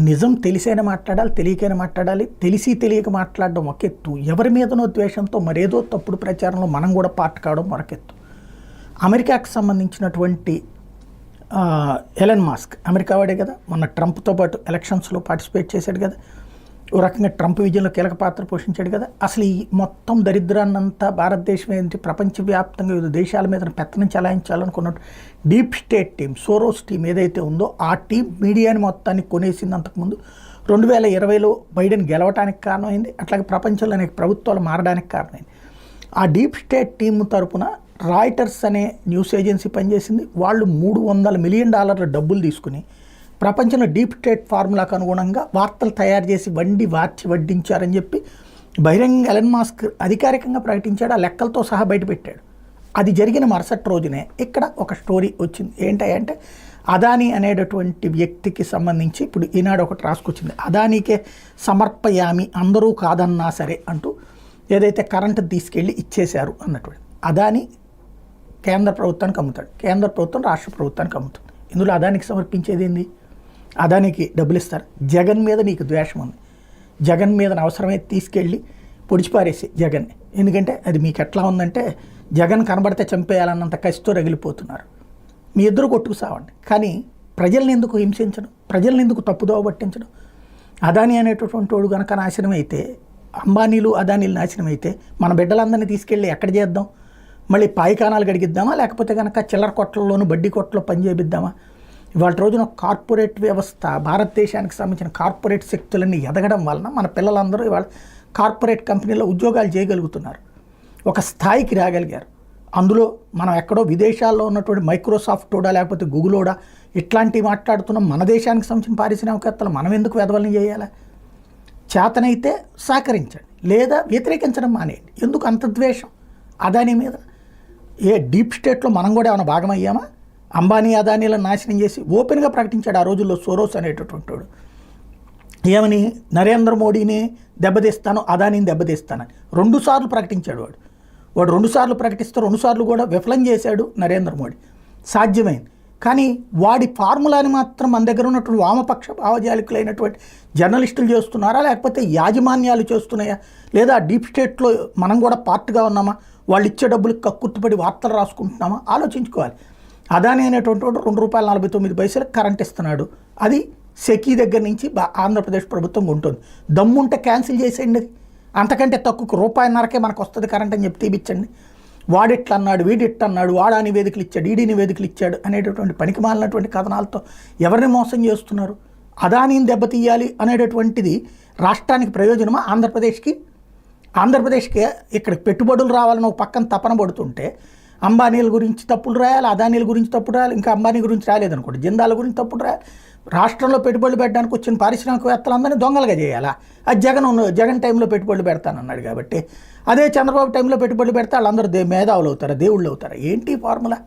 నిజం తెలిసైనా మాట్లాడాలి, తెలియకైనా మాట్లాడాలి. తెలిసి తెలియక మాట్లాడడం ఒక ఎత్తు, ఎవరి మీదనో ద్వేషంతో మరేదో తప్పుడు ప్రచారంలో మనం కూడా పార్ట్ కావడం మరొకెత్తు. అమెరికాకు సంబంధించినటువంటి ఎలన్ మాస్క్ అమెరికా వాడే కదా, మొన్న ట్రంప్తో పాటు ఎలక్షన్స్లో పార్టిసిపేట్ చేశాడు కదా, ఓ రకంగా ట్రంప్ విజయంలో కీలక పాత్ర పోషించాడు కదా. అసలు ఈ మొత్తం దరిద్రాన్నంతా భారతదేశం ఏంటి, ప్రపంచవ్యాప్తంగా వివిధ దేశాల మీద పెత్తనం చెలాయించాలనుకున్నట్టు deep state team, Soros team ఏదైతే ఉందో ఆ టీం మీడియాని మొత్తాన్ని కొనేసింది. అంతకుముందు 2020లో బైడెన్ గెలవడానికి కారణమైంది, అట్లాగే ప్రపంచంలో అనేక ప్రభుత్వాలు మారడానికి కారణమైంది. ఆ డీప్ స్టేట్ టీం తరపున రాయిటర్స్ అనే న్యూస్ ఏజెన్సీ పనిచేసింది. వాళ్ళు $300 మిలియన్ డబ్బులు తీసుకుని ప్రపంచంలో డీప్ స్టేట్ ఫార్ములాకు అనుగుణంగా వార్తలు తయారు చేసి వడ్డించారని చెప్పి బహిరంగ ఎలన్ మాస్క్ అధికారికంగా ప్రకటించాడు. ఆ లెక్కలతో సహా బయటపెట్టాడు. అది జరిగిన మరుసటి రోజునే ఇక్కడ ఒక స్టోరీ వచ్చింది. ఏంటంటే అదానీ అనేటటువంటి వ్యక్తికి సంబంధించి ఇప్పుడు ఈనాడు ఒకటి రాసుకొచ్చింది. అదానీకే సమర్పయామి, అందరూ కాదన్నా సరే అంటూ ఏదైతే కరెంటు తీసుకెళ్ళి ఇచ్చేశారు అన్నటువంటి. అదానీ కేంద్ర ప్రభుత్వానికి అమ్ముతాడు, కేంద్ర ప్రభుత్వం రాష్ట్ర ప్రభుత్వానికి అమ్ముతుంది. ఇందులో అదానికి సమర్పించేది ఏంది? అదానికి డబ్బులు ఇస్తారు. జగన్ మీద నీకు ద్వేషం ఉంది, జగన్ మీద అవసరమైతే తీసుకెళ్ళి పొడిచిపారేసి జగన్ని. ఎందుకంటే అది మీకు ఎట్లా ఉందంటే జగన్ కనబడితే చంపేయాలన్నంత కసితో రగిలిపోతున్నారు. మీ ఇద్దరు కొట్టుకు సావండి, కానీ ప్రజల్ని ఎందుకు హింసించడం, ప్రజల్ని ఎందుకు తప్పుదోవ పట్టించడం? అదానీ అనేటటువంటి వాడు కనుక నాశనం అయితే, అంబానీలు అదానీలు నాశనం అయితే మన బిడ్డలందరినీ తీసుకెళ్ళి ఎక్కడ చేద్దాం? మళ్ళీ పాయికానాలు గడిగిద్దామా, లేకపోతే కనుక చిల్లర కొట్లలోను బడ్డీ కొట్టలో పనిచేపిద్దామా? ఇవాళ రోజున కార్పొరేట్ వ్యవస్థ, భారతదేశానికి సంబంధించిన కార్పొరేట్ శక్తులన్నీ ఎదగడం వలన మన పిల్లలందరూ ఇవాళ కార్పొరేట్ కంపెనీలో ఉద్యోగాలు చేయగలుగుతున్నారు, ఒక స్థాయికి రాగలిగారు. అందులో మనం ఎక్కడో విదేశాల్లో ఉన్నటువంటి మైక్రోసాఫ్టోడా లేకపోతే గూగులోడా ఇట్లాంటివి మాట్లాడుతున్నాం. మన దేశానికి సంబంధించిన పారిశ్రామికవేత్తలు మనం ఎందుకు వెదవల్ని చేయాలి? చేతనైతే సహకరించండి, లేదా వ్యతిరేకించడం మానేయండి. ఎందుకు అంత ద్వేషం అదానీ మీద? ఏ డీప్ స్టేట్లో మనం కూడా ఏమైనా భాగమయ్యామా? అంబానీ అదానీలను నాశనం చేసి ఓపెన్గా ప్రకటించాడు ఆ రోజుల్లో సోరోస్ అనేటటువంటి వాడు. ఏమని? నరేంద్ర మోడీని దెబ్బతీస్తాను, అదానీని దెబ్బతీస్తానని 2 సార్లు ప్రకటించాడు వాడు. 2 సార్లు ప్రకటిస్తే 2 సార్లు కూడా విఫలం చేశాడు నరేంద్ర మోడీ. సాధ్యమైంది, కానీ వాడి ఫార్ములాని మాత్రం మన దగ్గర ఉన్నటువంటి వామపక్ష భావజాలికులైనటువంటి జర్నలిస్టులు చేస్తున్నారా, లేకపోతే యాజమాన్యాలు చేస్తున్నాయా, లేదా డీప్ స్టేట్లో మనం కూడా పార్ట్గా ఉన్నామా, వాళ్ళు ఇచ్చే డబ్బులకు కక్కుర్తిపడి వార్తలు రాసుకుంటున్నామా? ఆలోచించుకోవాలి. అదానీ అనేటువంటి వాడు ₹2.49 కరెంట్ ఇస్తున్నాడు. అది సెకీ దగ్గర నుంచి ఆంధ్రప్రదేశ్ ప్రభుత్వం ఉంటుంది. దమ్ముంటే క్యాన్సిల్ చేసేయండి. అది అంతకంటే తక్కువ ₹1.50కే మనకు వస్తుంది కరెంట్ అని చెప్పి తీపిచ్చండి. వాడిట్లా అన్నాడు, వీడిట్లా అన్నాడు, వాడా నివేదికలు ఇచ్చాడు, ఈడీ నివేదికలు ఇచ్చాడు అనేటటువంటి పనికి మాలినటువంటి కథనాలతో ఎవరిని మోసం చేస్తున్నారు? అదానీని దెబ్బతీయాలి అనేటటువంటిది రాష్ట్రానికి ప్రయోజనమా? ఆంధ్రప్రదేశ్కి ఇక్కడ పెట్టుబడులు రావాలని ఒక పక్కన తపన పడుతుంటే అంబానీల గురించి తప్పులు రాయాలి, అదానీల గురించి తప్పుడు రాయాలి, ఇంకా అంబానీ గురించి రాలేదనుకోండి జిందాల గురించి తప్పుడు రాయాలి. రాష్ట్రంలో పెట్టుబడులు పెట్టడానికి వచ్చిన పారిశ్రామికవేత్తలందరినీ దొంగలుగా చేయాలా? అది జగన్ టైంలో పెట్టుబడులు పెడతానన్నాడు కాబట్టి. అదే చంద్రబాబు టైంలో పెట్టుబడులు పెడితే వాళ్ళందరూ మేధావులు అవుతారా, దేవుళ్ళు అవుతారా? ఏంటి ఫార్ములా?